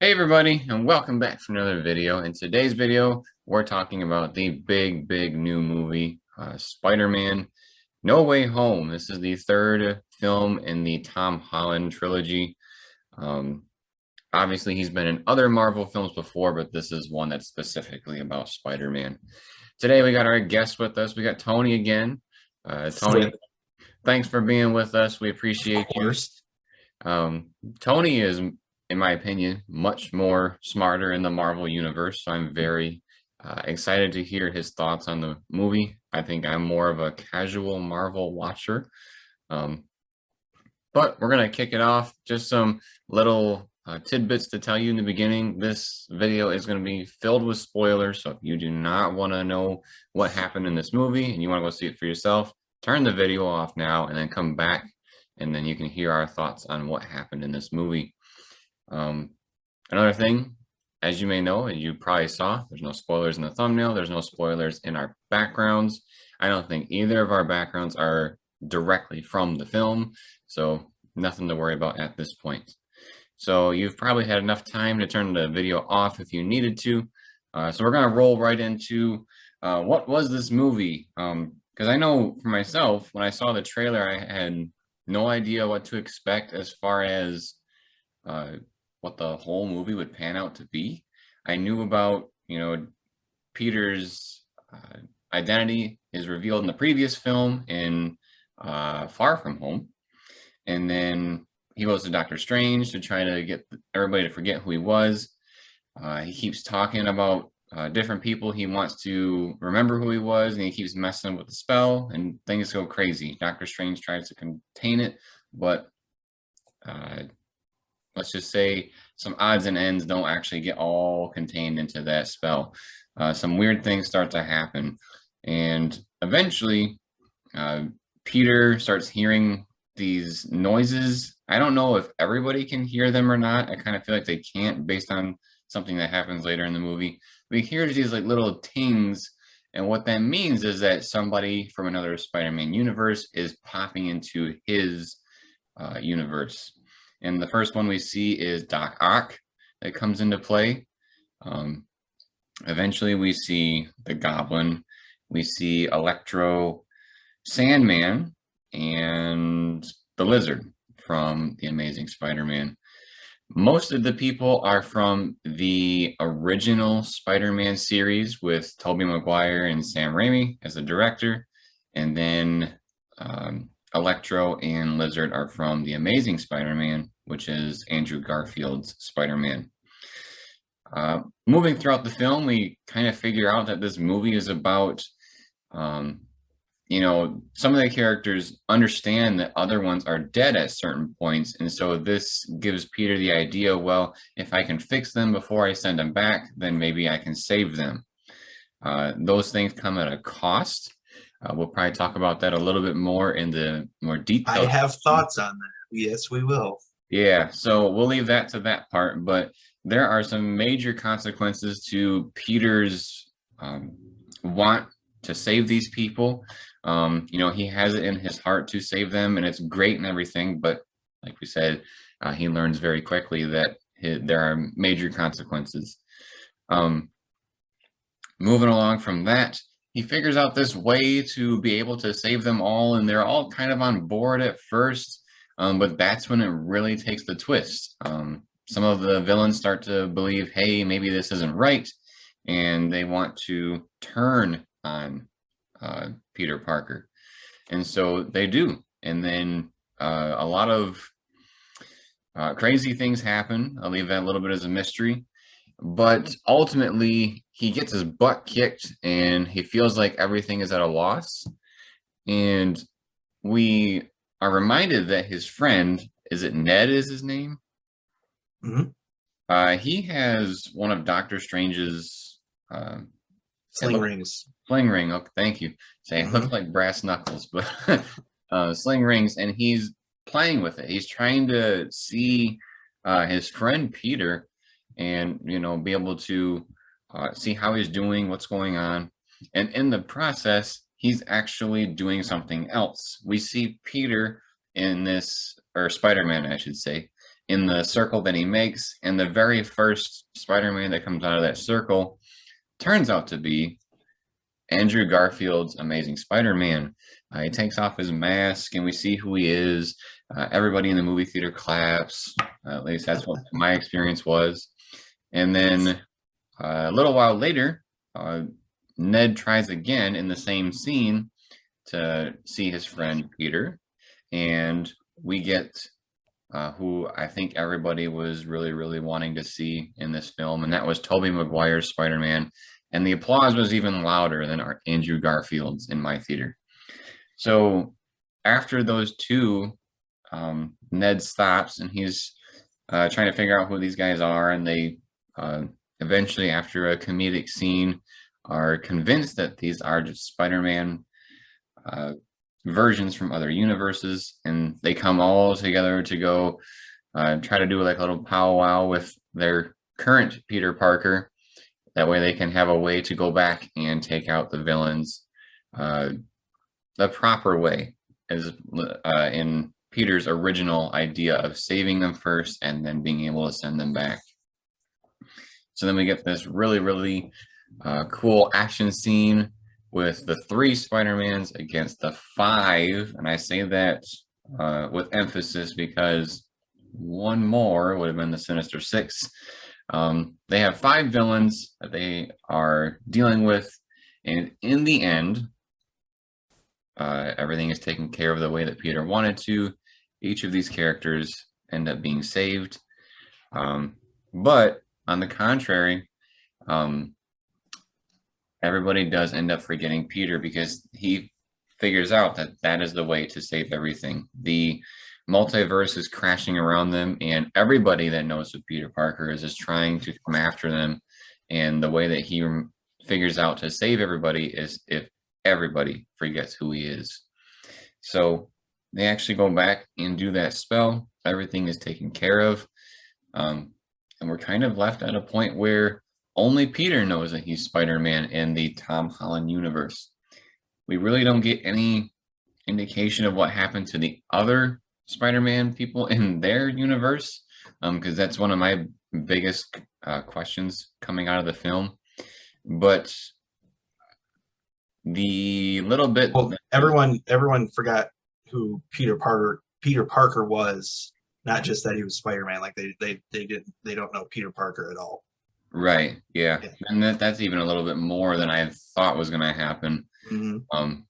Hey everybody, and welcome back for another video. In today's video, we're talking about the big new movie, Spider-Man No Way Home. This is the third film in the Tom Holland trilogy. Um, Obviously, he's been in other Marvel films before, but this is one that's specifically about Spider-Man. Today, we got our guest with us. We got Tony again. Tony, Sweet. thanks for being with us. We Of appreciate you. course. Tony is, in my opinion, much more smarter in the Marvel universe. So I'm very excited to hear his thoughts on the movie. I think I'm more of a casual Marvel watcher. Um, but we're going to kick it off. Just some little tidbits to tell you in the beginning. This video is going to be filled with spoilers. So if you do not want to know what happened in this movie and you want to go see it for yourself, turn the video off now and then come back and then you can hear our thoughts on what happened in this movie. Another thing, as you may know, and you probably saw, there's no spoilers in the thumbnail. There's no spoilers in our backgrounds. I don't think either of our backgrounds are directly from the film, so nothing to worry about at this point. So you've probably had enough time to turn the video off if you needed to. So we're going to roll right into what was this movie? Because I know for myself, when I saw the trailer, I had no idea what to expect as far as uh, what the whole movie would pan out to be. I knew about, Peter's identity is revealed in the previous film in Far From Home. And then he goes to Doctor Strange to try to get everybody to forget who he was. He keeps talking about different people he wants to remember who he was, and he keeps messing with the spell, and things go crazy. Doctor Strange tries to contain it, but let's just say some odds and ends don't actually get all contained into that spell. Some weird things start to happen, and eventually Peter starts hearing these noises. I don't know if everybody can hear them or not. I kind of feel like they can't based on something that happens later in the movie. We hear these like little tings, and what that means is that somebody from another Spider-Man universe is popping into his universe. And the first one we see is Doc Ock that comes into play. Um, Eventually, we see the Goblin, we see Electro, Sandman, and the Lizard from The Amazing Spider-Man. Most of the people are from the original Spider-Man series with Tobey Maguire and Sam Raimi as the director. And then Electro and Lizard are from The Amazing Spider-Man, which is Andrew Garfield's Spider-Man. Moving throughout the film, we kind of figure out that this movie is about, some of the characters understand that other ones are dead at certain points. And so this gives Peter the idea, well, if I can fix them before I send them back, then maybe I can save them. Those things come at a cost. We'll probably talk about that a little bit more in the more I detailed. have thoughts on that. Yes, we will. Yeah, so we'll leave that to that part, but there are some major consequences to Peter's want to save these people. He has it in his heart to save them, and it's great and everything, but like we said, he learns very quickly that there are major consequences. Moving along from that, he figures out this way to be able to save them all, and they're all kind of on board at first, but that's when it really takes the twist. Some of the villains start to believe, hey, maybe this isn't right, and they want to turn on Peter Parker. And so they do. And then a lot of crazy things happen. I'll leave that a little bit as a mystery. But ultimately, he gets his butt kicked and he feels like everything is at a loss. And we are reminded that his friend, is it Ned is his name? Mhm. He has one of Doctor Strange's Sling rings. sling ring. Okay, thank you. Say it looks Mhm. like brass knuckles, but sling rings, and he's playing with it. He's trying to see his friend Peter, and be able to see how he's doing, what's going on, and in the process, he's actually doing something else. We see Peter in this, or Spider-Man, I should say, in the circle that he makes, and the very first Spider-Man that comes out of that circle turns out to be Andrew Garfield's Amazing Spider-Man. He takes off his mask and we see who he is. Everybody in the movie theater claps. At least that's what my experience was. And then a little while later, Ned tries again in the same scene to see his friend Peter. And we get who I think everybody was really, really wanting to see in this film. And that was Tobey Maguire's Spider-Man. And the applause was even louder than our Andrew Garfield's in my theater. So after those two, Ned stops and he's trying to figure out who these guys are. And they eventually, after a comedic scene, are convinced that these are just Spider-Man versions from other universes. And they come all together to go try to do like a little powwow with their current Peter Parker. That way they can have a way to go back and take out the villains the proper way, as in Peter's original idea of saving them first and then being able to send them back. So then we get this really, really cool action scene with the 3 Spider-Mans against the 5. And I say that with emphasis because one more would have been the Sinister 6. They have 5 villains that they are dealing with, and in the end, everything is taken care of the way that Peter wanted to. Each of these characters end up being saved. But on the contrary, everybody does end up forgetting Peter because he figures out that that is the way to save everything. The multiverse is crashing around them, and everybody that knows who Peter Parker is trying to come after them. And the way that he figures out to save everybody is if everybody forgets who he is. So they actually go back and do that spell. Everything is taken care of. And we're kind of left at a point where only Peter knows that he's Spider-Man in the Tom Holland universe. We really don't get any indication of what happened to the other Spider-Man people in their universe, because that's one of my biggest questions coming out of the film. But the little bit, well, everyone forgot who Peter Parker was, not just that he was Spider-Man. Like they don't know Peter Parker at all. Right. Yeah. And that's even a little bit more than I thought was going to happen. Mm-hmm.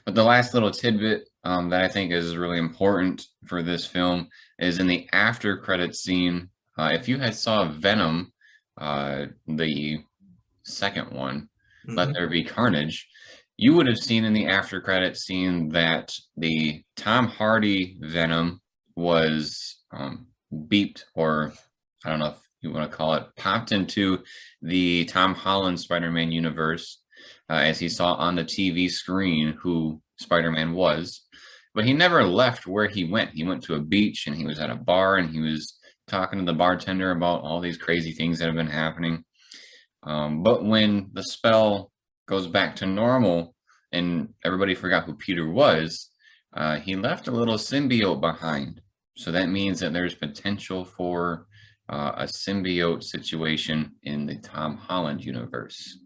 But the last little tidbit that I think is really important for this film is in the after credits scene. If you had saw Venom, the second one, Let There Be Carnage, you would have seen in the after credits scene that the Tom Hardy Venom was beeped, or I don't know if you want to call it, popped into the Tom Holland Spider-Man universe as he saw on the TV screen who Spider-Man was. But he never left where he went. He went to a beach and he was at a bar and he was talking to the bartender about all these crazy things that have been happening. But when the spell goes back to normal and everybody forgot who Peter was, he left a little symbiote behind. So that means that there's potential for a symbiote situation in the Tom Holland universe.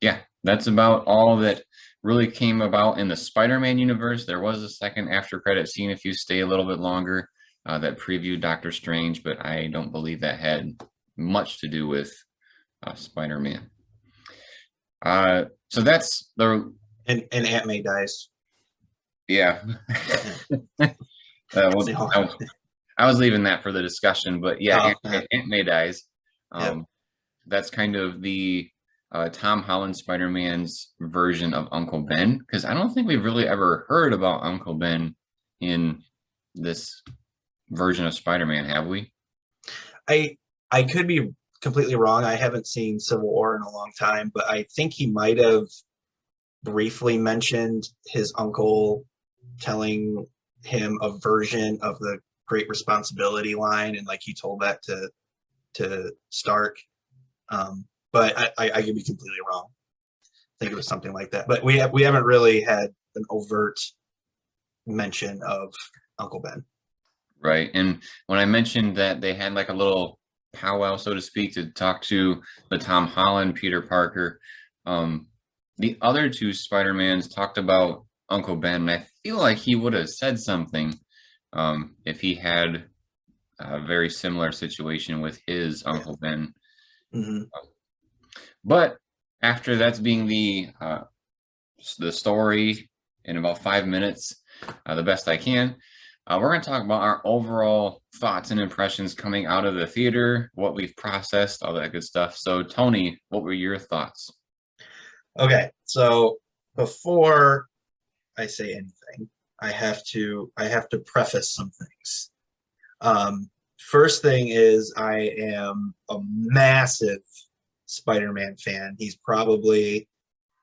Yeah, that's about all that really came about in the Spider-Man universe. There was a second after credit scene if you stay a little bit longer that previewed Doctor Strange, but I don't believe that had much to do with Spider-Man. So that's the... And Aunt May dies. Yeah. I was leaving that for the discussion, but yeah, Aunt May dies. That's kind of the Tom Holland Spider-Man's version of Uncle Ben, because I don't think we've really ever heard about Uncle Ben in this version of Spider-Man, have we? I could be completely wrong. I haven't seen Civil War in a long time, but I think he might have briefly mentioned his uncle telling him a version of the Great Responsibility line, and like he told that to Stark. But I could be completely wrong. I think it was something like that. But we haven't really had an overt mention of Uncle Ben. Right. And when I mentioned that they had like a little powwow, so to speak, to talk to the Tom Holland, Peter Parker, um, the other two Spider-Mans talked about Uncle Ben, and I feel like he would have said something if he had a very similar situation with his Yeah. Uncle Ben. Hmm. But after that's being the story in about 5 minutes, the best I can. We're going to talk about our overall thoughts and impressions coming out of the theater, what we've processed, all that good stuff. So, Tony, what were your thoughts? Okay, so before I say anything, I have to preface some things. First thing is I am a massive Spider-Man fan. He's probably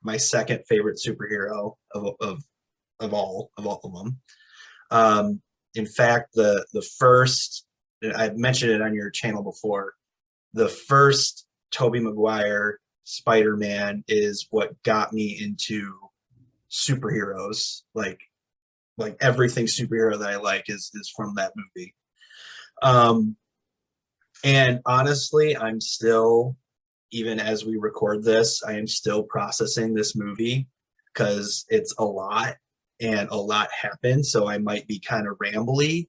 my second favorite superhero of all of them. In fact, the first, I've mentioned it on your channel before, the first Tobey Maguire Spider-Man is what got me into superheroes. Like everything superhero that I like is from that movie. Um, and honestly, I'm still, even as we record this, I am still processing this movie because it's a lot and a lot happened. So I might be kind of rambly,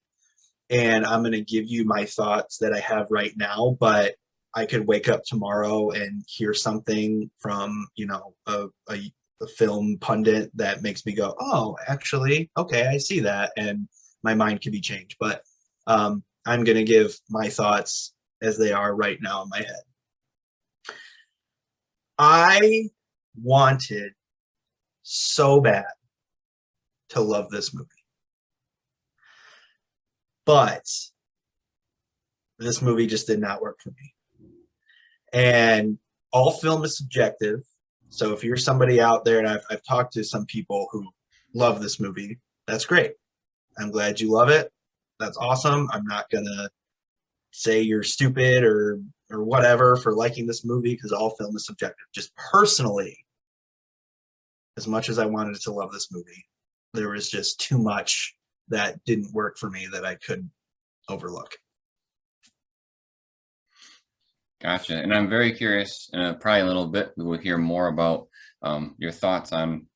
and I'm going to give you my thoughts that I have right now, but I could wake up tomorrow and hear something from, a film pundit that makes me go, oh, actually, okay, I see that. And my mind can be changed. But I'm going to give my thoughts as they are right now in my head. I wanted so bad to love this movie, but this movie just did not work for me. And all film is subjective. So if you're somebody out there, and I've talked to some people who love this movie, that's great. I'm glad you love it. That's awesome. I'm not gonna say you're stupid or whatever for liking this movie because all film is subjective. Just personally, as much as I wanted to love this movie, there was just too much that didn't work for me that I could overlook. Gotcha. And I'm very curious, probably a little bit, we'll hear more about your thoughts on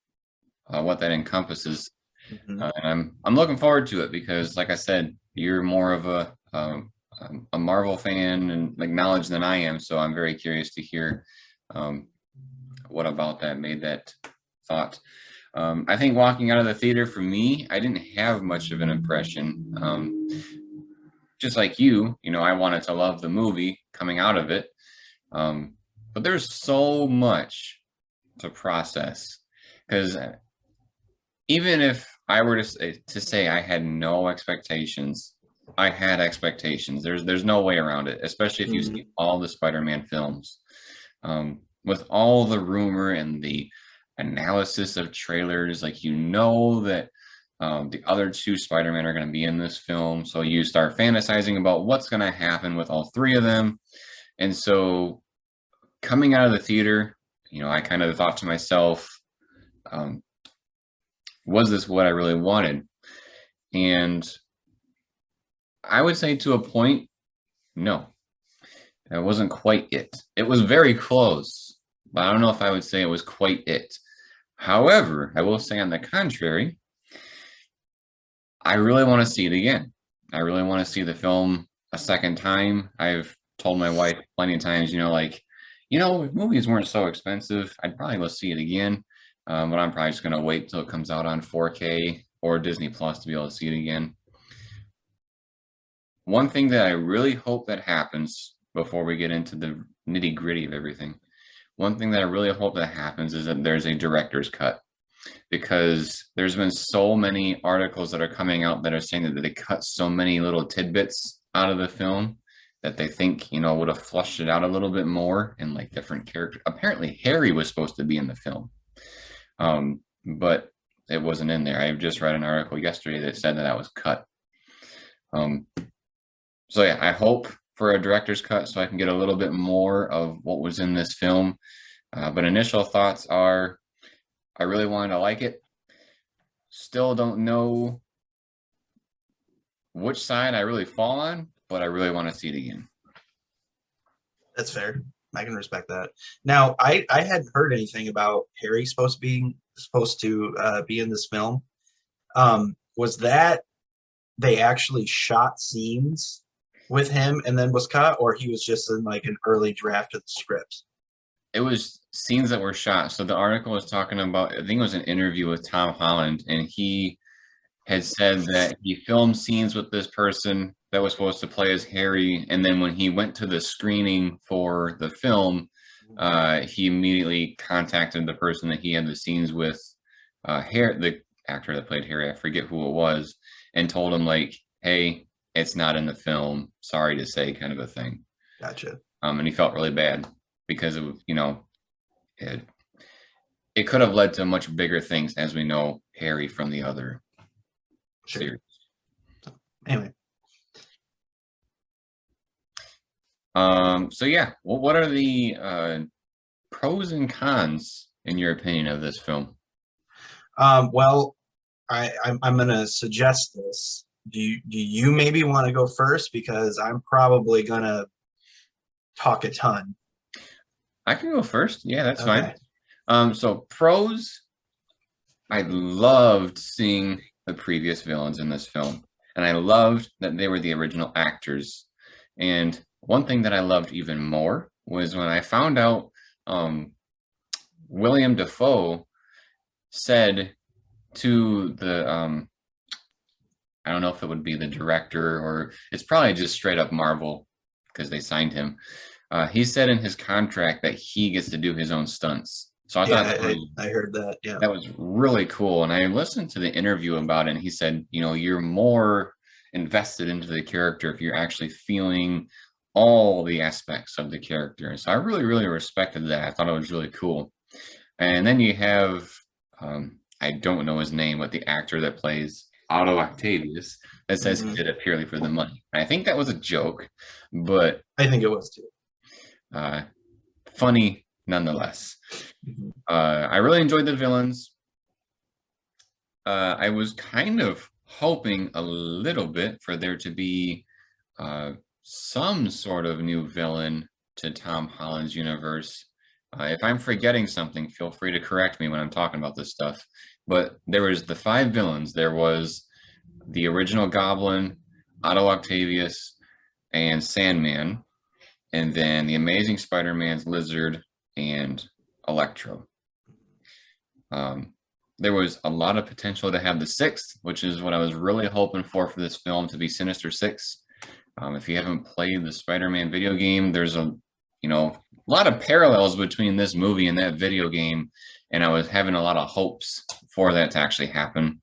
what that encompasses. Mm-hmm. And I'm looking forward to it because, like I said, you're more of a Marvel fan and like knowledge than I am. So I'm very curious to hear um, what about that made that thought. I think walking out of the theater for me, I didn't have much of an impression. Just like you know, I wanted to love the movie coming out of it. But there's so much to process because even if I were to say I had no expectations, I had expectations. There's no way around it, especially if you Mm-hmm. see all the Spider-Man films. With all the rumor and the analysis of trailers, like you know that the other two Spider-Man are going to be in this film, so you start fantasizing about what's going to happen with all three of them. And so coming out of the theater, you know, I kind of thought to myself, um, was this what I really wanted? And I would say to a point, no, it wasn't quite it. It was very close, but I don't know if I would say it was quite it. However, I will say on the contrary, I really want to see it again. I really want to see the film a second time. I've told my wife plenty of times, you know, like, you know, if movies weren't so expensive, I'd probably go see it again. But I'm probably just going to wait till it comes out on 4K or Disney Plus to be able to see it again. One thing that I really hope that happens before we get into the nitty gritty of everything, one thing that I really hope that happens is that there's a director's cut because there's been so many articles that are coming out that are saying that they cut so many little tidbits out of the film that they think, you know, would have flushed it out a little bit more in like different characters. Apparently Harry was supposed to be in the film, but it wasn't in there. I just read an article yesterday that said that that was cut. Um, so yeah, I hope for a director's cut so I can get a little bit more of what was in this film. But initial thoughts are I really wanted to like it. Still don't know which side I really fall on, but I really want to see it again. That's fair. I can respect that. Now, I hadn't heard anything about Harry supposed to be in this film. Was that they actually shot scenes with him and then was cut, or he was just in like an early draft of the script? It was scenes that were shot. So the article was talking about, I think it was an interview with Tom Holland, and he had said that he filmed scenes with this person that was supposed to play as Harry, and then when he went to the screening for the film, he immediately contacted the person that he had the scenes with, Harry, the actor that played Harry, I forget who it was, and told him like, "Hey, it's not in the film. Sorry to say," kind of a thing. Gotcha. And he felt really bad because of, it, it could have led to much bigger things, as we know Harry from the other Sure. series. Anyway, So yeah, well, what are the pros and cons in your opinion of this film? well, I'm gonna suggest this. Do you maybe want to go first because I'm probably gonna talk a ton. I can go first. Yeah, that's Okay. fine. So pros, I loved seeing the previous villains in this film, and I loved that they were the original actors. And one thing that I loved even more was when I found out William Dafoe said to the I don't know if it would be the director or it's probably just straight up Marvel because they signed him. He said in his contract that he gets to do his own stunts. So I thought Yeah, I heard that. Yeah. that was really cool. And I listened to the interview about it, and he said, you're more invested into the character if you're actually feeling all the aspects of the character. And so I really, really respected that. I thought it was really cool. And then you have, I don't know his name, but the actor that plays Otto Octavius that says he Mhm. did it purely for the money. And I think that was a joke, but I think it was too. uh, funny nonetheless. Mhm. I really enjoyed the villains. I was kind of hoping a little bit for there to be some sort of new villain to Tom Holland's universe. If I'm forgetting something, feel free to correct me when I'm talking about this stuff. But there was the five villains. There was the original Goblin, Otto Octavius, and Sandman, and then the Amazing Spider-Man's Lizard and Electro. There was a lot of potential to have the sixth, which is what I was really hoping for this film to be Sinister Six. If you haven't played the Spider-Man video game, there's a lot of parallels between this movie and that video game, and I was having a lot of hopes for that to actually happen.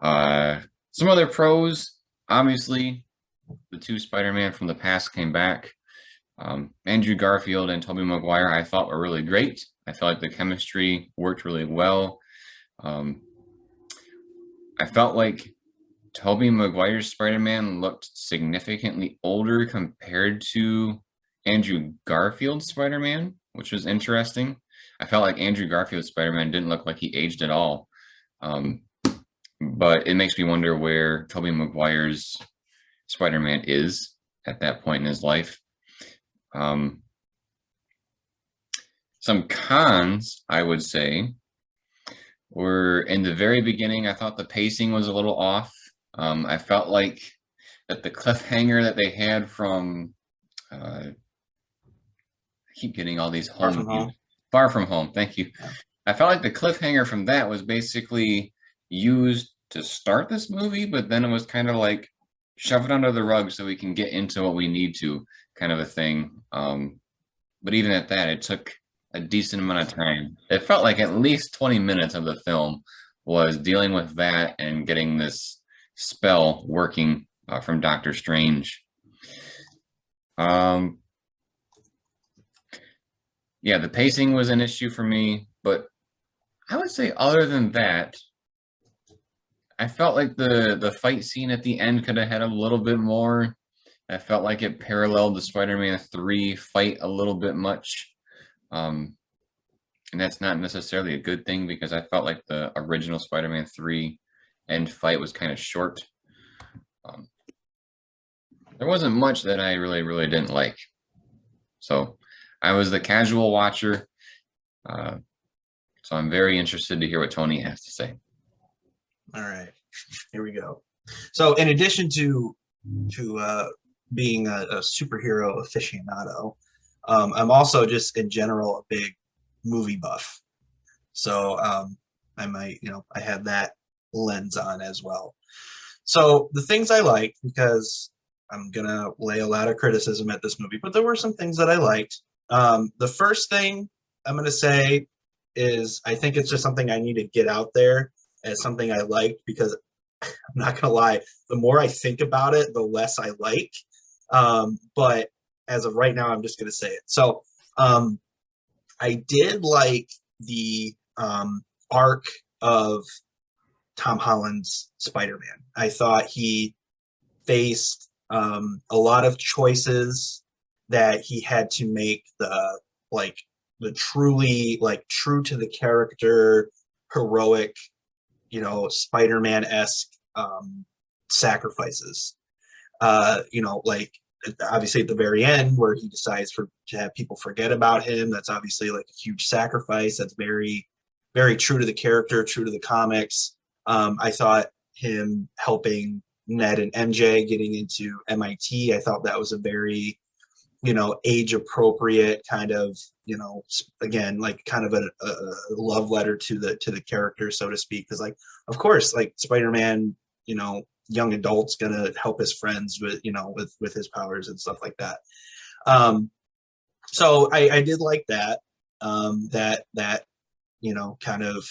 Some other pros, obviously, the two Spider-Man from the past came back. Andrew Garfield and Tobey Maguire, I thought were really great. I felt like the chemistry worked really well. I felt like Tobey Maguire's Spider-Man looked significantly older compared to Andrew Garfield's Spider-Man, which was interesting. I felt like Andrew Garfield's Spider-Man didn't look like he aged at all. But it makes me wonder where Tobey Maguire's Spider-Man is at that point in his life. Some cons, I would say, were in the very beginning, I thought the pacing was a little off. I felt like that the cliffhanger that they had from, I keep getting all these Far home from home. Far From Home, thank you. Yeah. I felt like the cliffhanger from that was basically used to start this movie, but then it was kind of like shove it under the rug so we can get into what we need to, kind of a thing. But even at that, it took a decent amount of time. It felt like at least 20 minutes of the film was dealing with that and getting this spell working from Doctor Strange. Yeah, the pacing was an issue for me, but I would say other than that, I felt like the fight scene at the end could have had a little bit more. I felt like it paralleled the Spider-Man 3 fight a little bit much. And that's not necessarily a good thing because I felt like the original Spider-Man 3 end fight was kind of short. There wasn't much that I really didn't like. So I was the casual watcher. Uh, so I'm very interested to hear what Tony has to say. All right, here we go. So in addition to being a superhero aficionado, I'm also just in general a big movie buff. So I might, I have that lens on as well. So the things I liked, because I'm gonna lay a lot of criticism at this movie, but there were some things that I liked. The first thing I'm gonna say is I think it's just something I need to get out there as something I liked because I'm not gonna lie, the more I think about it, the less I like. But as of right now, I'm just gonna say it. So um, I did like the arc of Tom Holland's Spider-Man. I thought he faced a lot of choices that he had to make like the truly like true to the character heroic, Spider-Man esque sacrifices. Like obviously at the very end where he decides to have people forget about him. That's obviously like a huge sacrifice. That's very true to the character, true to the comics. I thought him helping Ned and MJ getting into MIT. I thought that was a very age appropriate kind of again like kind of a love letter to the character, so to speak, because like of course like Spider-Man, young adult's gonna help his friends with with his powers and stuff like that. So I did like that. That kind of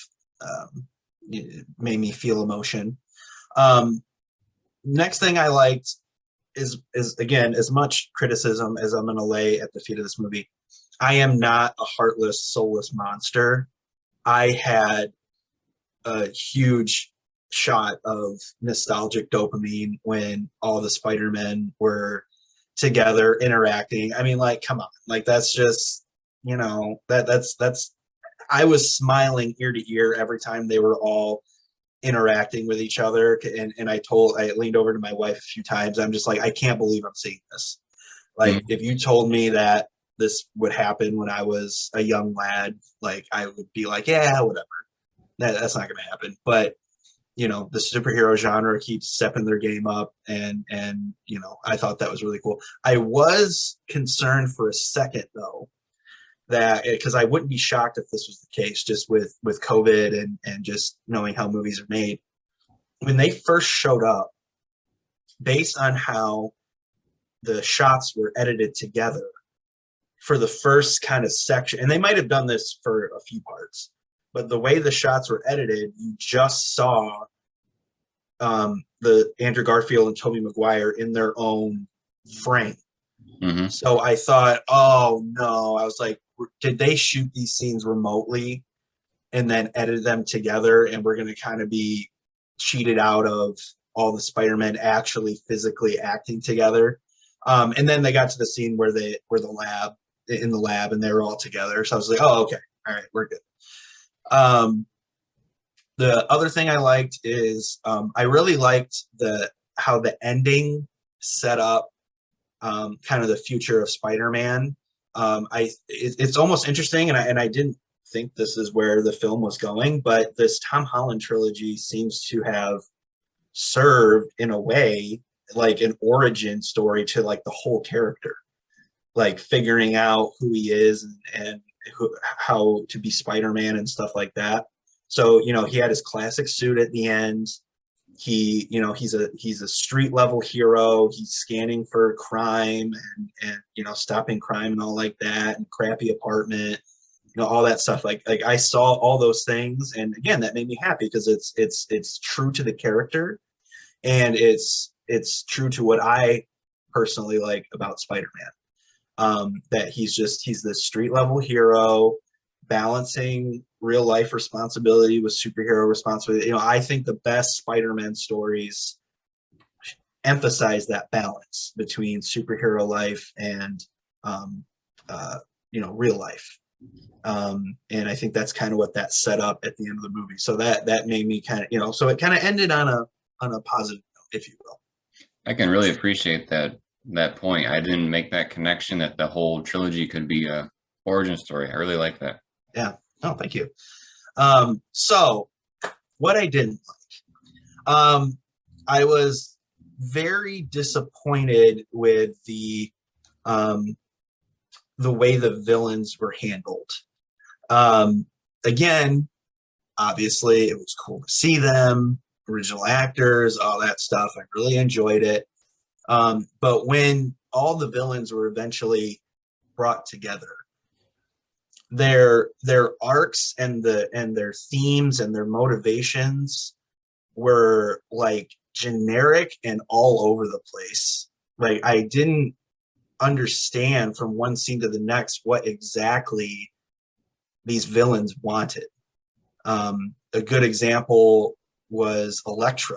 made me feel emotion. um Next thing I liked is again, as much criticism as I'm going to lay at the feet of this movie, I am not a heartless, soulless monster. I had a huge shot of nostalgic dopamine when all the Spider-Men were together interacting. I mean, like, come on, like that's just that's I was smiling ear to ear every time they were all interacting with each other. And I leaned over to my wife a few times. I'm just like, I can't believe I'm seeing this. Like, Mhm. if you told me that this would happen when I was a young lad, like I would be like, yeah, whatever. That's not going to happen. But the superhero genre keeps stepping their game up, and I thought that was really cool. I was concerned for a second though that because I wouldn't be shocked if this was the case, just with COVID and just knowing how movies are made. When they first showed up, based on how the shots were edited together for the first kind of section, and they might have done this for a few parts, but the way the shots were edited, you just saw the Andrew Garfield and Tobey Maguire in their own frame. Mhm. So I thought, oh no, I was like, did they shoot these scenes remotely and then edit them together, and we're going to kind of be cheated out of all the Spider-Men actually physically acting together. And then they got to the scene where they were in the lab and they were all together. So I was like, oh, okay, all right, we're good. Um, the other thing I liked is I really liked the how the ending set up kind of the future of Spider-Man. It's almost interesting, and I didn't think this is where the film was going, but this Tom Holland trilogy seems to have served in a way like an origin story to like the whole character, like figuring out who he is and how to be Spider-Man and stuff like that. So he had his classic suit at the end. He's a street level hero. He's scanning for crime and stopping crime and all like that, and crappy apartment, all that stuff. Like I saw all those things, and again, that made me happy because it's true to the character, and it's true to what I personally like about Spider-Man. That he's this street level hero balancing real life responsibility with superhero responsibility. I think the best Spider-Man stories emphasize that balance between superhero life and um, real life. And I think that's kind of what that set up at the end of the movie. So that made me kind of so it kind of ended on a positive note, if you will. I can really appreciate that that point. I didn't make that connection that the whole trilogy could be a origin story. I really like that. Yeah. Oh, thank you. So what I didn't like, I was very disappointed with the way the villains were handled. Um, Again, obviously, it was cool to see them, original actors, all that stuff. I really enjoyed it. But when all the villains were eventually brought together, their arcs and their themes and their motivations were like generic and all over the place. Like I didn't understand from one scene to the next what exactly these villains wanted. A good example was Electro.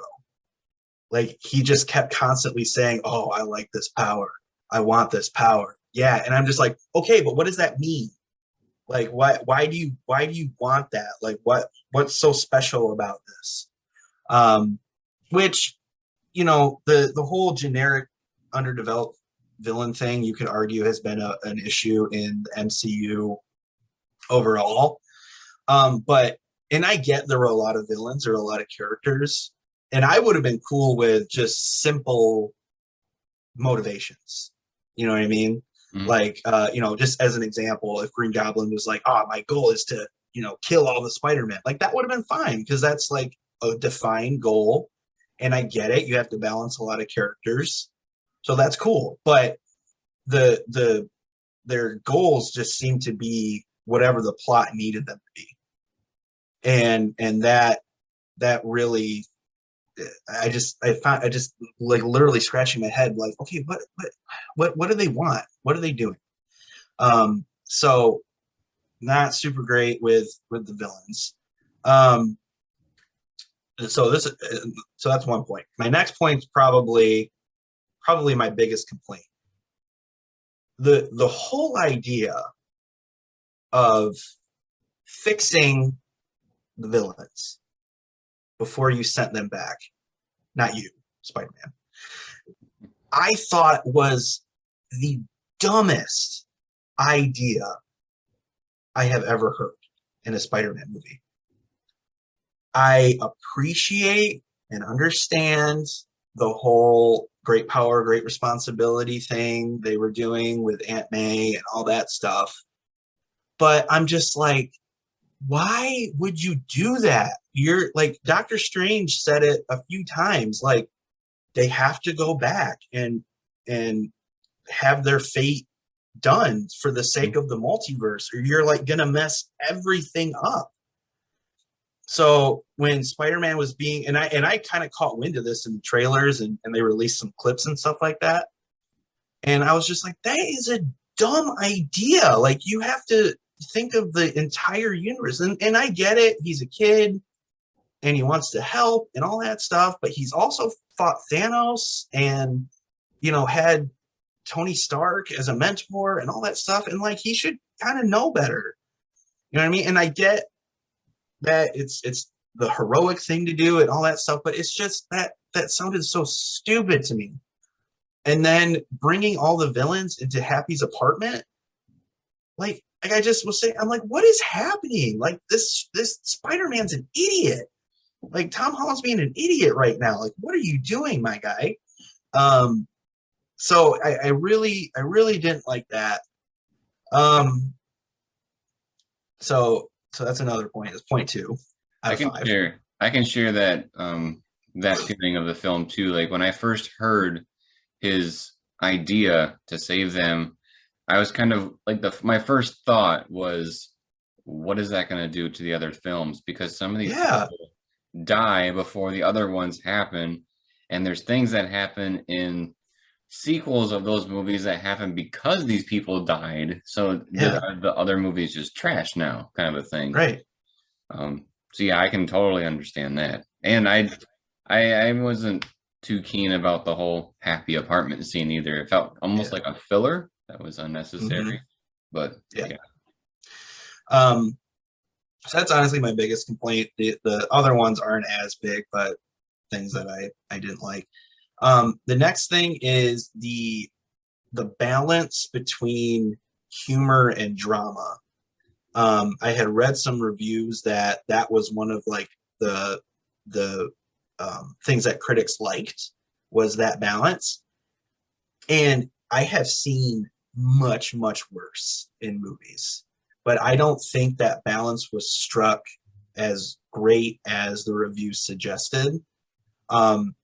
Like he just kept constantly saying, "Oh, I like this power. I want this power." Yeah, and I'm just like, "Okay, but what does that mean? Like why do you want that? Like what's so special about this?" Which the whole generic underdeveloped villain thing you could argue has been an issue in the MCU overall. But and I get there were a lot of villains or a lot of characters, and I would have been cool with just simple motivations. You know what I mean? Mhm. Like, just as an example, if Green Goblin was like, "Oh, my goal is to, kill all the Spider-Man," like that would have been fine because that's like a defined goal, and I get it. You have to balance a lot of characters, so that's cool. But the their goals just seem to be whatever the plot needed them to be, and that really I just like literally scratching my head like, okay, what do they want? What are they doing? So not super great with the villains. Um, so that's one point. My next point is probably my biggest complaint. The whole idea of fixing the villains before you sent them back, not you, Spider-Man, I thought was the dumbest idea I have ever heard in a Spider-Man movie. I appreciate and understand the whole great power, great responsibility thing they were doing with Aunt May and all that stuff. But I'm just like, why would you do that? You're like Doctor Strange said it a few times, like they have to go back and have their fate done for the sake of the multiverse, or you're like gonna mess everything up. So when Spider-Man was being and I kind of caught wind of this in the trailers and they released some clips and stuff like that. And I was just like, that is a dumb idea. Like you have to think of the entire universe. And I get it, he's a kid and he wants to help and all that stuff, but he's also fought Thanos and had Tony Stark as a mentor and all that stuff. And like he should kind of know better. You know what I mean? And I get that it's the heroic thing to do and all that stuff, but it's just that sounded so stupid to me. And then bringing all the villains into Happy's apartment, like I just was saying, I'm like, what is happening? Like this Spider-Man's an idiot. Like Tom Holland's being an idiot right now. Like, what are you doing, my guy? So I really didn't like that. Um, so that's another point. It's point two out I of can five. share I can share that that feeling of the film too. Like when I first heard his idea to save them, I was kind of like my first thought was, what is that going to do to the other films? Because some of these Yeah, people die before the other ones happen, and there's things that happen in sequels of those movies that happen because these people died. So yeah, the other movies just trash now, kind of a thing. right. So yeah, I can totally understand that. And I wasn't too keen about the whole happy apartment scene either. It felt almost Yeah. like a filler that was Hmm. unnecessary. But Yeah. yeah, Um, so that's honestly my biggest complaint. The other ones aren't as big, but things that I didn't like. The next thing is the the balance between humor and drama. I had read some reviews that that was one of like the things that critics liked was that balance. And I have seen much, much worse in movies, but I don't think that balance was struck as great as the reviews suggested.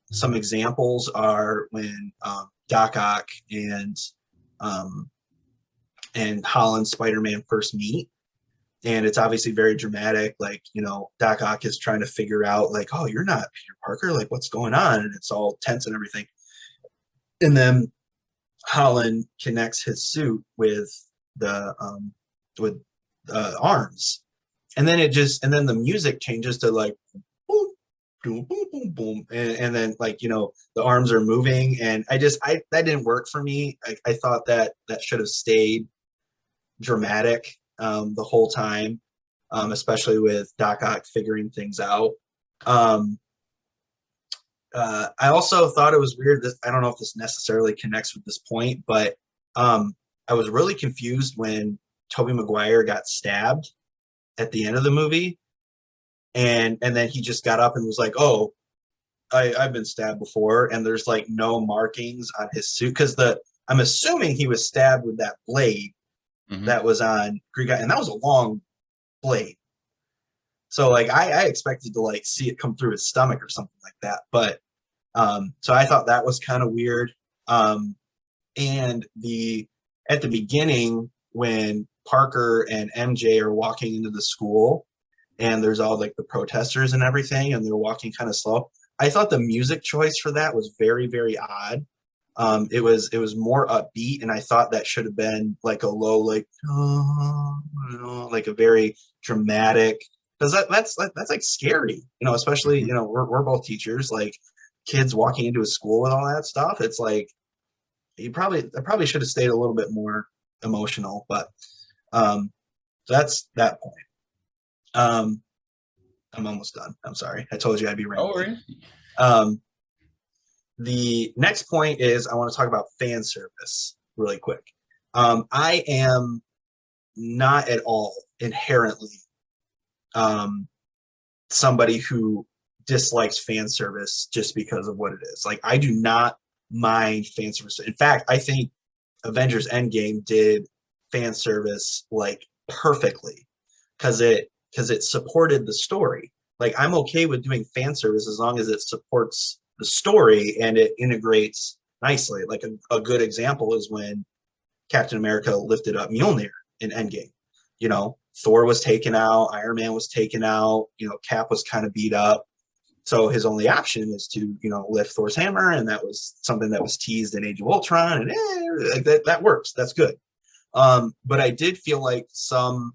Some examples are when Doc Ock um, and Holland Spider-Man first meet, and it's obviously very dramatic. Like, you know, Doc Ock is trying to figure out, like, oh, you're not Peter Parker, like, what's going on? And it's all tense and everything. And then Holland connects his suit with arms, and then and then the music changes to like boom, boom, boom, boom, boom, and then like you know the arms are moving, and I that didn't work for me. I thought that that should have stayed dramatic the whole time, especially with Doc Ock figuring things out. Um, I also thought it was weird that I don't know if this necessarily connects with this point, but I was really confused when Tobey Maguire got stabbed at the end of the movie, and then he just got up and was like, "Oh, I've been stabbed before," and there's like no markings on his suit because the I'm assuming he was stabbed with that blade Hmm. that was on Greek, and that was a long blade. So like I expected to like see it come through his stomach or something like that, but so I thought that was kind of weird. And the at the beginning when Parker and MJ are walking into the school and there's all like the protesters and everything and they're walking kind of slow. I thought the music choice for that was very, very odd. It was more upbeat, and I thought that should have been like a low, like oh, you know, like a very dramatic, because that's like scary, you know. Especially Hmm. you know we're both teachers, like kids walking into a school with all that stuff. It's like I probably should have stayed a little bit more emotional, but um, so that's that point. Um, I'm almost done. I'm sorry, I told you I'd be Oh, rambling. really? Um, the next point is I want to talk about fan service really quick. I am not at all inherently um, somebody who dislikes fan service just because of what it is. Like, I do not mind fan service. In fact, I think Avengers Endgame did fan service like perfectly because it supported the story. Like I'm okay with doing fan service as long as it supports the story and it integrates nicely. Like a good example is when Captain America lifted up Mjolnir in Endgame. You know, Thor was taken out, Iron Man was taken out, you know, Cap was kind of beat up. So his only option is to, you know, lift Thor's hammer, and that was something that was teased in Age of Ultron, and that works. That's good. But I did feel like some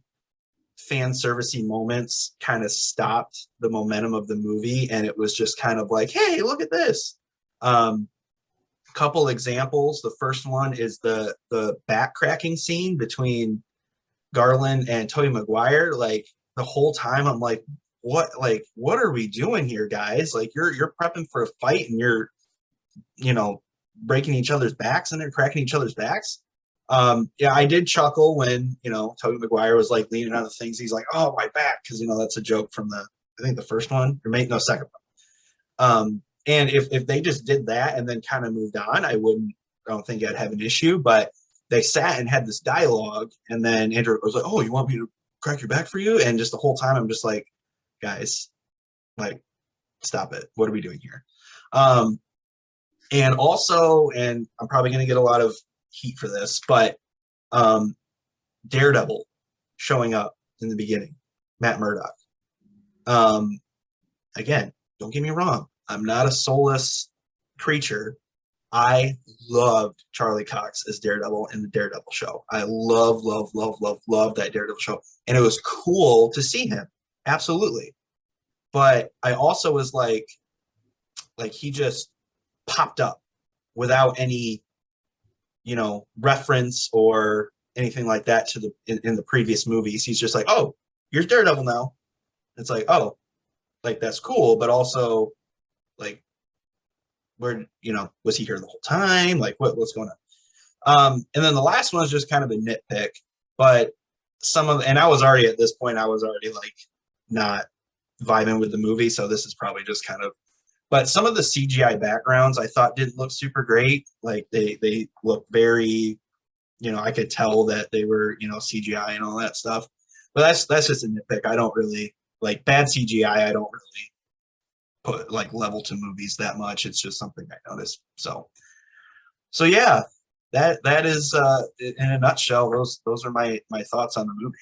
fan servicey moments kind of stopped the momentum of the movie, and it was just kind of like, hey, look at this. Um, Couple examples. The first one is the back cracking scene between Garland and Tobey Maguire. Like the whole time, I'm like, what are we doing here, guys? Like you're prepping for a fight, and you're you know breaking each other's backs and they're cracking each other's backs. Yeah, I did chuckle when Tobey Maguire was like leaning on the things. He's like, "Oh, my back," because that's a joke from the I think the first one or maybe no second one. And if they just did that and then kind of moved on, I don't think I'd have an issue. But they sat and had this dialogue, and then Andrew was like, "Oh, you want me to crack your back for you?" And just the whole time, I'm just like, "Guys, like, stop it. What are we doing here?" Um, and also, and I'm probably going to get a lot of heat for this, but um, Daredevil showing up in the beginning, Matt Murdock. Um, Again, don't get me wrong. I'm not a soulless creature. I loved Charlie Cox as Daredevil in the Daredevil show. I love, love, love, love, love that Daredevil show. And it was cool to see him. Absolutely. But I also was like he just popped up without any, reference or anything like that to in the previous movies. He's just like, oh, you're Daredevil now. It's like, oh, like that's cool, but also like where was he here the whole time? Like what's going on? And then the last one is just kind of a nitpick, but and I was already at this point, I was already like not vibing with the movie. So this is probably just kind of, but some of the CGI backgrounds I thought didn't look super great. Like they look very, I could tell that they were, CGI and all that stuff. But that's just a nitpick. I don't really like bad CGI. I don't really put like level to movies that much. It's just something I noticed. So yeah, that is in a nutshell. Those are my thoughts on the movie.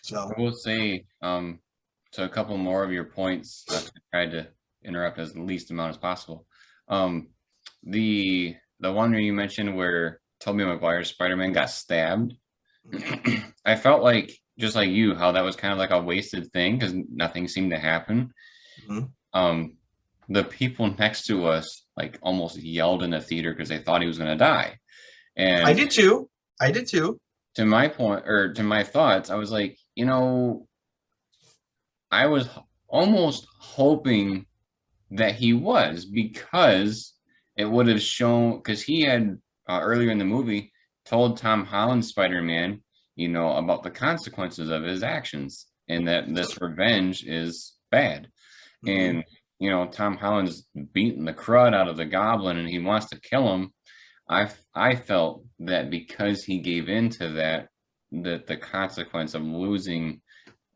So I will say, so a couple more of your points. I tried to interrupt as least amount as possible. Um, the one where you mentioned where Tobey Maguire's Spider-Man got stabbed, I felt like just like you, how that was kind of like a wasted thing because nothing seemed to happen. mhm. The people next to us like almost yelled in the theater because they thought he was going to die. I And did too. I did too. to my point or to my thoughts, I was like, I was almost hoping that he was because it would have shown because he had earlier in the movie told Tom Holland Spider-Man, about the consequences of his actions and that this revenge is bad. Mhm. And Tom Holland's beating the crud out of the Goblin and he wants to kill him. I felt that because he gave in to that, that the consequence of losing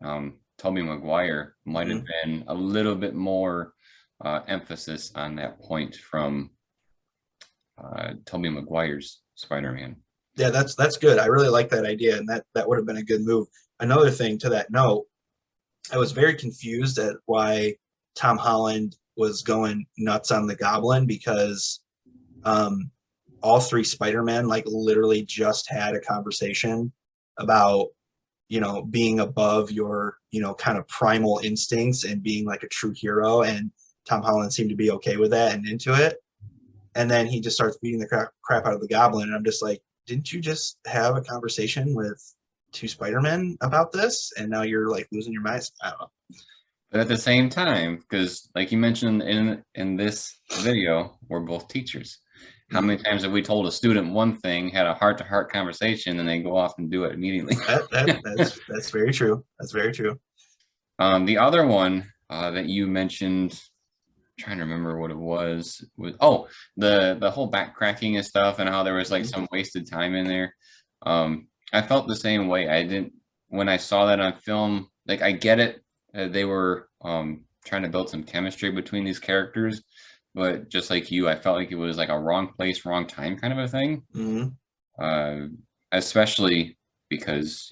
Tobey Maguire might have Mhm. been a little bit more emphasis on that point from Tobey Maguire's Spider-Man. Yeah, that's good. I really like that idea, and that would have been a good move. Another thing to that note, I was very confused at why Tom Holland was going nuts on the Goblin because um, all three Spider-Man like literally just had a conversation about being above your kind of primal instincts and being like a true hero, and Tom Holland seemed to be okay with that and into it. And then he just starts beating the crap out of the Goblin, and I'm just like, didn't you just have a conversation with two Spider-Men about this, and now you're like losing your mind? I don't know. But at the same time, because like you mentioned in this video, we're both teachers. How Mhm. many times have we told a student one thing, had a heart-to-heart conversation, and they go off and do it immediately? That's very true. That's very true. The other one that you mentioned, trying to remember what it was oh, the whole back cracking and stuff, and how there was like Mhm. some wasted time in there. I felt the same way. I didn't when I saw that on film. Like I get it, they were trying to build some chemistry between these characters, but just like you, I felt like it was like a wrong place, wrong time kind of a thing. Mhm. Uh, Especially because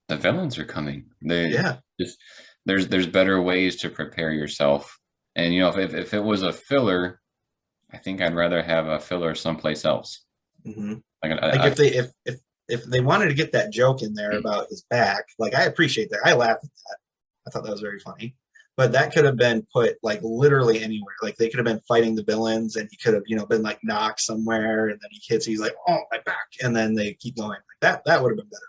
the villains are coming. They Yeah. just there's better ways to prepare yourself. And if it was a filler, I think I'd rather have a filler someplace else. Mhm. Like Like if they wanted to get that joke in there about his back, like I appreciate that. I laughed at that. I thought that was very funny. But that could have been put like literally anywhere. Like they could have been fighting the villains, and he could have been like knocked somewhere, and then he hits. He's like, oh my back, and then they keep going like that. That would have been better.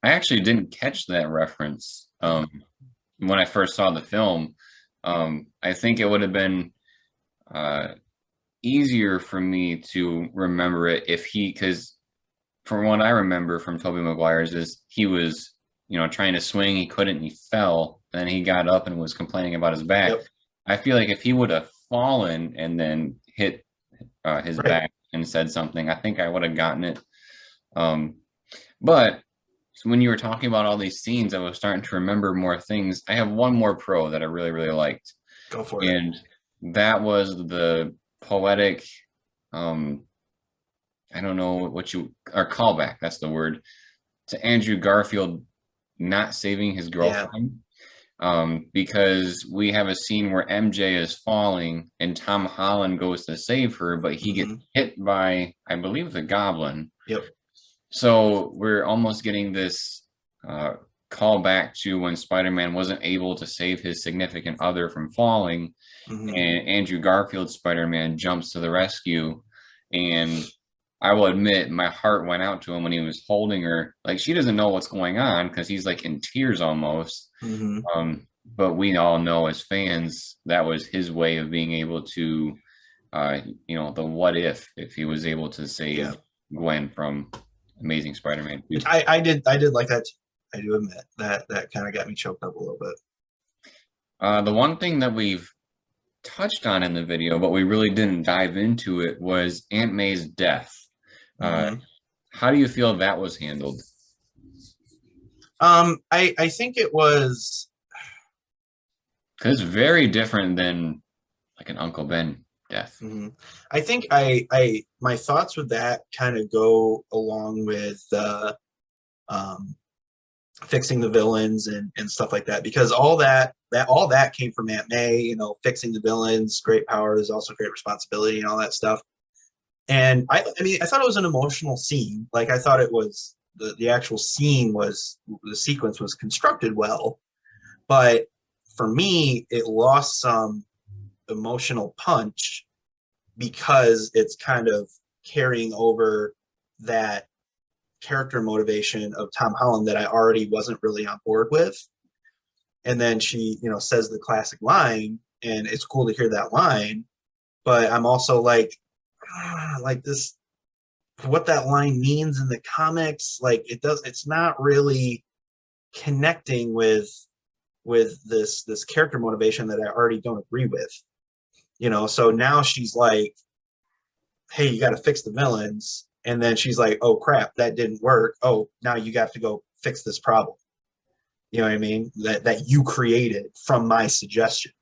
I actually didn't catch that reference when I first saw the film. I think it would have been uh, easier for me to remember it if because from what I remember from Tobey Maguire's is he was, trying to swing, he couldn't, he fell, and then he got up and was complaining about his back. Yep. I feel like if he would have fallen and then hit his Right. back and said something, I think I would have gotten it. Um, but when you were talking about all these scenes, I was starting to remember more things. I have one more pro that I really, really liked, Go for it. and that was the poetic um I don't know what you or callback, that's the word, to Andrew Garfield not saving his Yeah. girlfriend. Because we have a scene where MJ is falling and Tom Holland goes to save her, but he gets Hmm. hit by, I believe, the Goblin. Yep. So we're almost getting this uh, call back to when Spider-Man wasn't able to save his significant other from falling, Hmm. and Andrew Garfield's Spider-Man jumps to the rescue. And I will admit, my heart went out to him when he was holding her. Like she doesn't know what's going on because he's like in tears almost. Hmm. But we all know as fans that was his way of being able to the what if he was able to Yeah, save Gwen from Amazing Spider-Man 2. which I did like that too. I do admit that kind of got me choked up a little bit. The one thing that we've touched on in the video, but we really didn't dive into it, was Aunt May's death. Uh, Hmm. how do you feel that was handled? I think it was. Because it's very different than like an Uncle Ben death. Mhm. I think I my thoughts with that kind of go along with um, fixing the villains and stuff like that because all that came from Aunt May. Fixing the villains, great power is also great responsibility, and all that stuff. And I mean, I thought it was an emotional scene. Like I thought it was the actual scene was the sequence was constructed well, but for me, it lost some emotional punch because it's kind of carrying over that character motivation of Tom Holland that I already wasn't really on board with. And then she, says the classic line, and it's cool to hear that line. But I'm also like this, what that line means in the comics, like it's not really connecting with this character motivation that I already don't agree with. So now she's like, hey, you got to fix the villains. And then she's like, oh crap, that didn't work. Oh, now you got to go fix this problem. You know what I mean? That you created from my suggestion.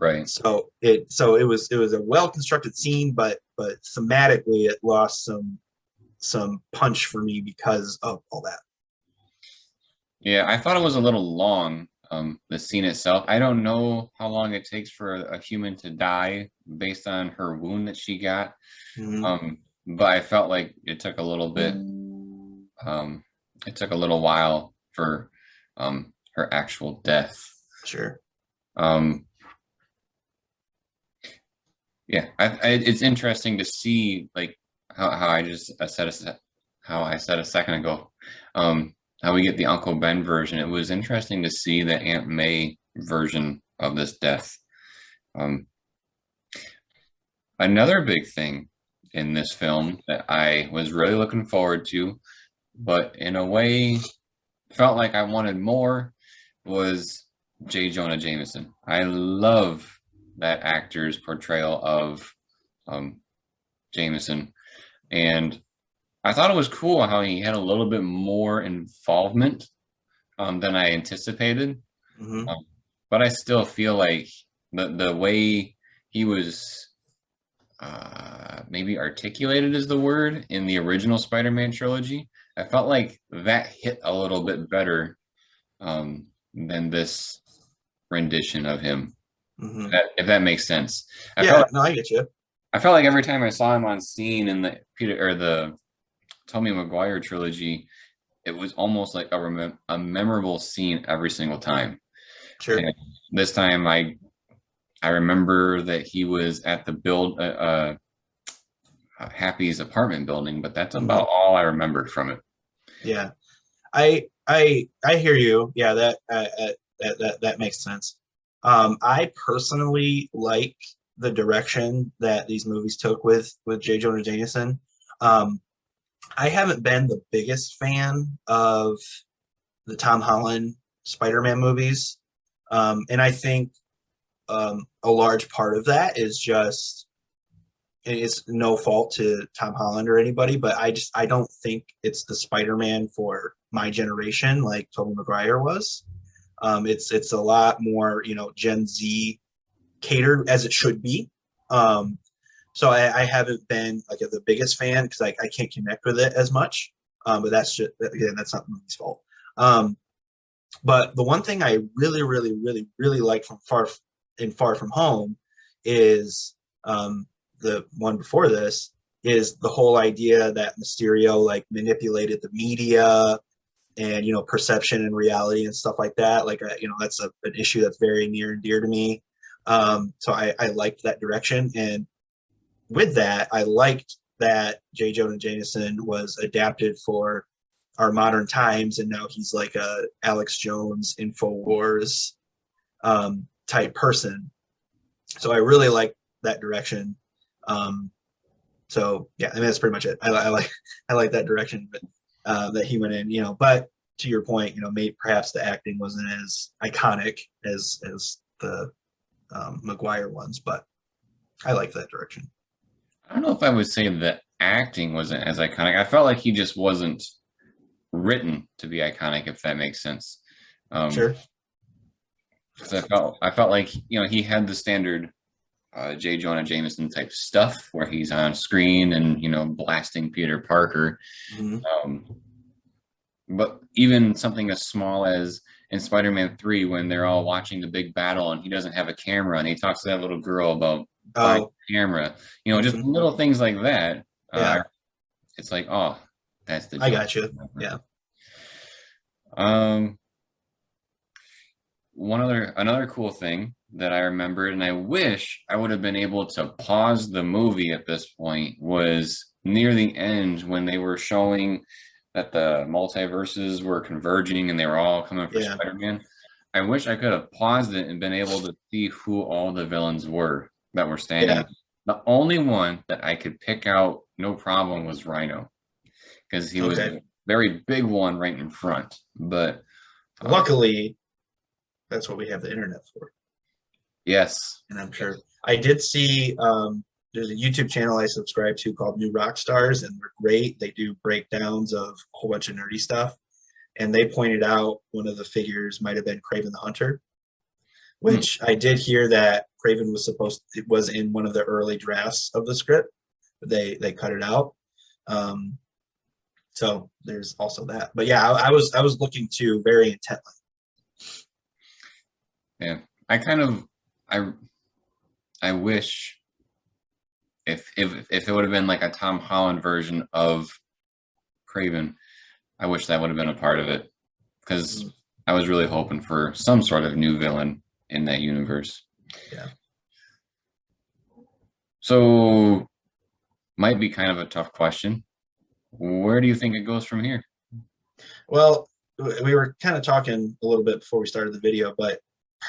Right. So it was a well constructed scene, but thematically it lost some punch for me because of all that. Yeah, I thought it was a little long, the scene itself. I don't know how long it takes for a human to die based on her wound that she got. Mm-hmm. But I felt like it took a little while for her actual death. Sure. Um, yeah, it's interesting to see like how how I said a second ago, how we get the Uncle Ben version. It was interesting to see the Aunt May version of this death. Um, Another big thing in this film that I was really looking forward to, but in a way felt like I wanted more, was J. Jonah Jameson. I love that actor's portrayal of um, Jameson, and I thought it was cool how he had a little bit more involvement than I anticipated. Mm-hmm. Um, but I still feel like the way he was maybe articulated is the word in the original Spider-Man trilogy. I felt like that hit a little bit better than this rendition of him. Mm-hmm. If that makes sense. I felt Yeah, like, no, I get you. I felt like every time I saw him on scene in the Peter or the Tobey Maguire trilogy, it was almost like a memorable scene every single time. Sure. And this time, I remember that he was at the Happy's apartment building, but that's Mm-hmm. about all I remembered from it. Yeah. I hear you. Yeah, that makes sense. I personally like the direction that these movies took with J. Jonah Jameson. Um, I haven't been the biggest fan of the Tom Holland Spider-Man movies, and I think a large part of that is just it's no fault to Tom Holland or anybody, but I don't think it's the Spider-Man for my generation like Tobey Maguire was. It's a lot more Gen Z catered as it should be. Um, so I haven't been like the biggest fan because I can't connect with it as much. But that's just again that's not the movie's fault. Um, but the one thing I really really really really like from Far From Home is the one before this is the whole idea that Mysterio like manipulated the media and perception and reality and stuff like that. Like that's an issue that's very near and dear to me. So I liked that direction, and with that, I liked that J. Jonah Jameson was adapted for our modern times, and now he's like a Alex Jones Infowars type person. So I really like that direction. So yeah, I mean that's pretty much it. I like I like that direction that he went in. But to your point, maybe perhaps the acting wasn't as iconic as the Maguire ones, but I like that direction. I don't know if I would say the acting wasn't as iconic. I felt like he just wasn't written to be iconic, if that makes sense. Sure. Because I felt like he had the standard J. Jonah Jameson type stuff where he's on screen and blasting Peter Parker. Hmm. Um, but even something as small as in Spider-Man 3 when they're all watching the big battle and he doesn't have a camera and he talks to that little girl about buying Oh, a camera, just hmm. little things like that. Yeah, It's like, oh, that's the I joke. got you. Yeah, Um, another cool thing that I remembered, and I wish I would have been able to pause the movie at this point, was near the end when they were showing that the multiverses were converging and they were all coming for yeah, Spider-Man. I wish I could have paused it and been able to see who all the villains were that were standing. yeah. The only one that I could pick out, no problem, was Rhino, because he was Okay. a very big one right in front. But Luckily, that's what we have the internet for. yes, And I'm yes. sure I did see there's a YouTube channel I subscribe to called New Rock Stars, and they're great. They do breakdowns of a whole bunch of nerdy stuff. And they pointed out one of the figures might have been Craven the Hunter, Hmm, which I did hear that Craven it was in one of the early drafts of the script, but they cut it out. Um, so there's also that. But yeah, I was looking too very intently. yeah. I kind of I I wish if it would have been like a Tom Holland version of Craven, I wish that would have been a part of it because Mhm. I was really hoping for some sort of new villain in that universe. Yeah. So might be kind of a tough question. Where do you think it goes from here? Well, we were kind of talking a little bit before we started the video, but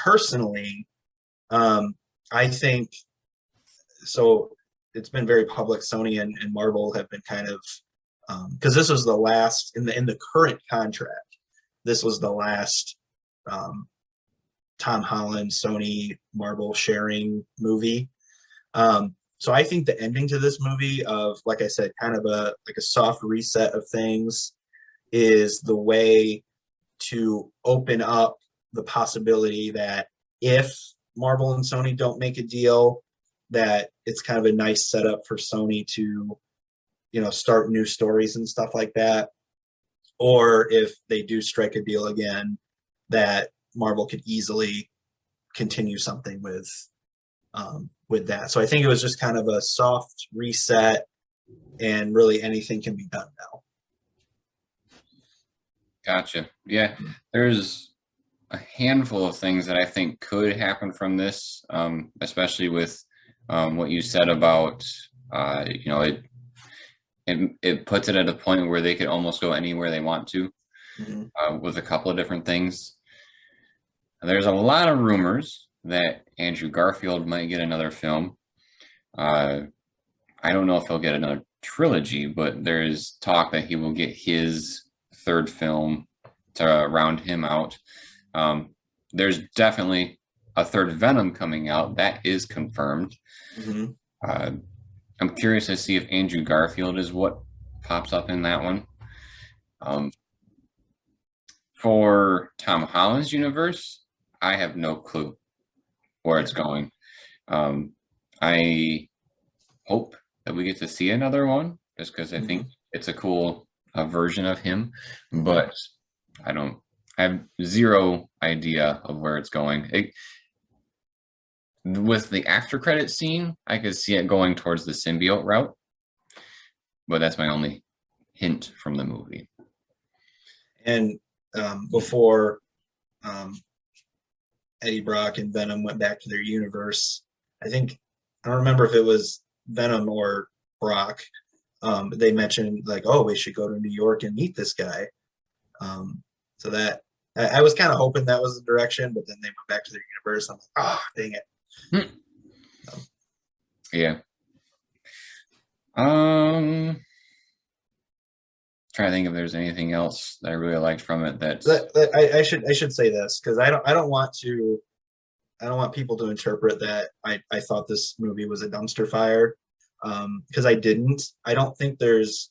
personally, um, I think so. It's been very public. Sony and Marvel have been kind of because this was the last in the current contract. This was the last um, Tom Holland Sony Marvel sharing movie. So I think the ending to this movie of, like I said, kind of a soft reset of things is the way to open up the possibility that if Marvel and Sony don't make a deal, that it's kind of a nice setup for Sony to, start new stories and stuff like that. Or if they do strike a deal again, that Marvel could easily continue something with that. So I think it was just kind of a soft reset, and really anything can be done now. Gotcha. Yeah, there's a handful of things that I think could happen from this, especially with what you said about it puts it at a point where they could almost go anywhere they want to Mm-hmm. with a couple of different things. There's a lot of rumors that Andrew Garfield might get another film. Uh, I don't know if he'll get another trilogy, but there's talk that he will get his third film to round him out. Um, there's definitely a third Venom coming out. That is confirmed. Mm-hmm. Uh, I'm curious to see if Andrew Garfield is what pops up in that one. Um, for Tom Holland's universe, I have no clue where Yeah. it's going. Um, I hope that we get to see another one just because I Mm-hmm. think it's a cool version of him, Mm-hmm. but I don't. I have zero idea of where it's going. With the after credit scene, I could see it going towards the symbiote route, but that's my only hint from the movie. And before um, Eddie Brock and Venom went back to their universe, I don't remember if it was Venom or Brock. But they mentioned like, oh, we should go to New York and meet this guy. So that I was kind of hoping that was the direction, but then they went back to their universe. I'm like, oh, dang it. Hmm. Yeah. Um, trying to think if there's anything else that I really liked from it. That's I should say this because I don't want people to interpret that I thought this movie was a dumpster fire, because I didn't. I don't think there's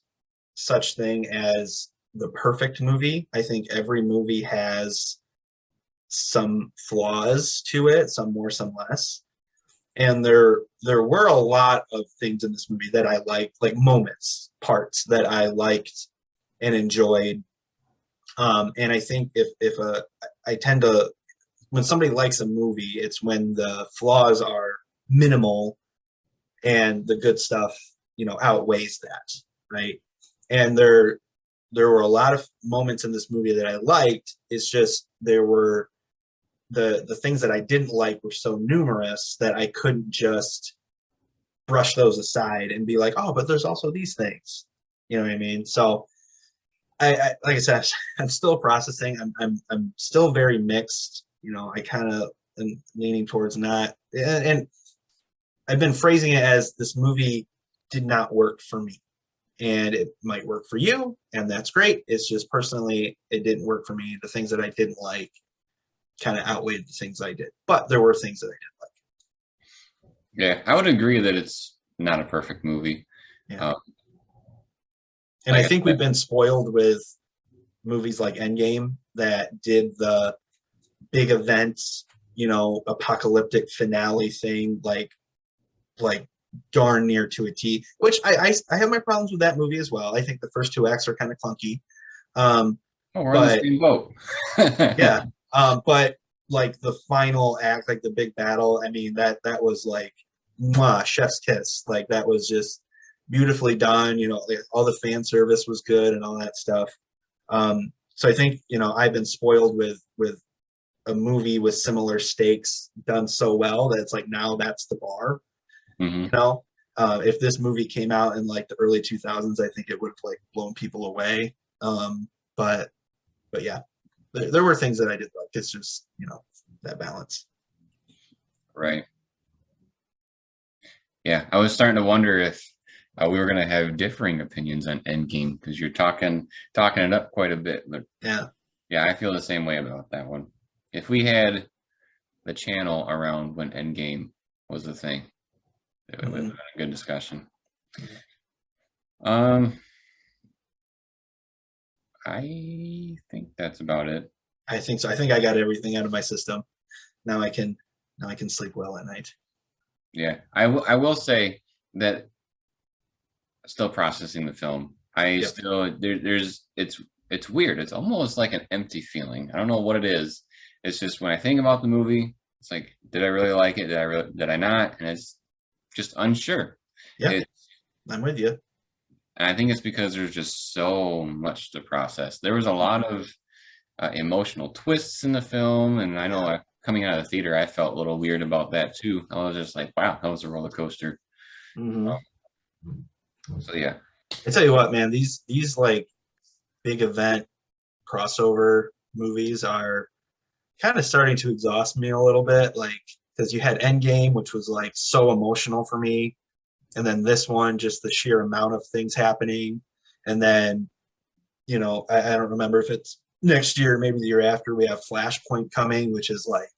such thing as the perfect movie. I think every movie has some flaws to it, some more, some less. And there were a lot of things in this movie that I liked, like moments, parts that I liked and enjoyed. And I think if a I tend to when somebody likes a movie, it's when the flaws are minimal and the good stuff, outweighs that, right? And there were a lot of moments in this movie that I liked. It's just there were the things that I didn't like were so numerous that I couldn't just brush those aside and be like, oh, but there's also these things. You know what I mean? So I like I said, I'm still processing. I'm still very mixed. I kind of am leaning towards not, and I've been phrasing it as this movie did not work for me, and it might work for you, and that's great. It's just personally, it didn't work for me. The things that I didn't like kind of outweighed the things I did, but there were things that I did like. yeah, I would agree that it's not a perfect movie. Yeah, Um, and I like I think said, we've been spoiled with movies like Endgame that did the big events, apocalyptic finale thing, like darn near to a T. Which I have my problems with that movie as well. I think the first two acts are kind of clunky, oh, we're on the but same boat. yeah, but like the final act, like the big battle. I mean that was like, mwah, chef's kiss. Like that was just beautifully done. Like, all the fan service was good and all that stuff. So I think I've been spoiled with a movie with similar stakes done so well that it's like now that's the bar. You Hmm. know, if this movie came out in like the early 2000s, I think it would have like blown people away. But yeah, there were things that I did like. It's just that balance. Right. Yeah, I was starting to wonder if we were going to have differing opinions on Endgame because you're talking it up quite a bit. But Yeah. yeah, I feel the same way about that one. If we had the channel around when Endgame was the thing, it would have been Hmm. a good discussion. Um, I think that's about it. I think so. I think I got everything out of my system. Now I can now I can sleep well at night. Yeah, I will say that still processing the film. I Yep. still there's it's weird. It's almost like an empty feeling. I don't know what it is. It's just when I think about the movie, it's like, did I really like it? Did I not? And it's just unsure. Yep. It I'm with you. and I think it's because there's just so much to process. There was a lot of emotional twists in the film, and I know Yeah. coming out of the theater, I felt a little weird about that too. I was just like, wow, that was a roller coaster. Hmm. So yeah, I tell you what, man, these like big event crossover movies are kind of starting to exhaust me a little bit. Like, because you had Endgame, which was like so emotional for me, and then this one, just the sheer amount of things happening, and then I don't remember if it's next year, maybe the year after, we have Flashpoint coming, which is like,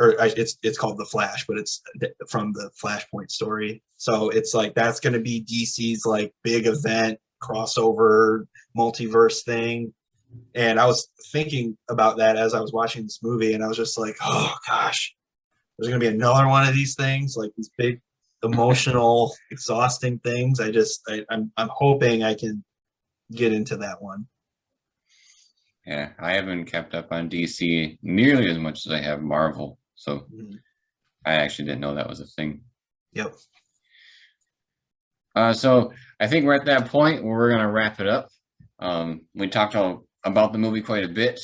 it's called The Flash, but it's from the Flashpoint story. So it's like that's going to be DC's like big event crossover multiverse thing. And I was thinking about that as I was watching this movie, and I was just like, oh gosh, there's going to be another one of these things, like these big emotional, exhausting things. I'm hoping I can get into that one. yeah, I haven't kept up on DC nearly as much as I have Marvel, so Mhm. I actually didn't know that was a thing. Yep. So I think we're at that point where we're gonna wrap it up. We talked about the movie quite a bit,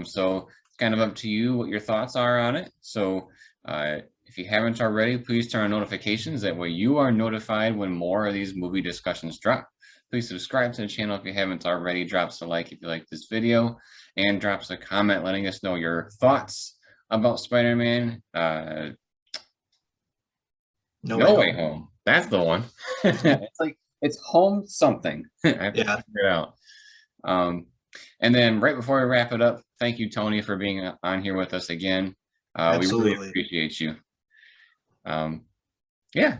so it's kind of up to you what your thoughts are on it. So if you haven't already, please turn on notifications. That way you are notified when more of these movie discussions drop. Please subscribe to the channel if you haven't already. Drops a like if you like this video, and drops a comment letting us know your thoughts about Spider-Man. No Way No Way Home. Home. That's the one. It's like It's home something. I have to Yeah, figure it out. Um, and then right before we wrap it up, thank you, Tony, for being on here with us again. We really absolutely. appreciate you. Yeah,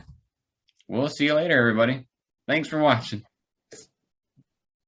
we'll see you later, everybody. Thanks for watching.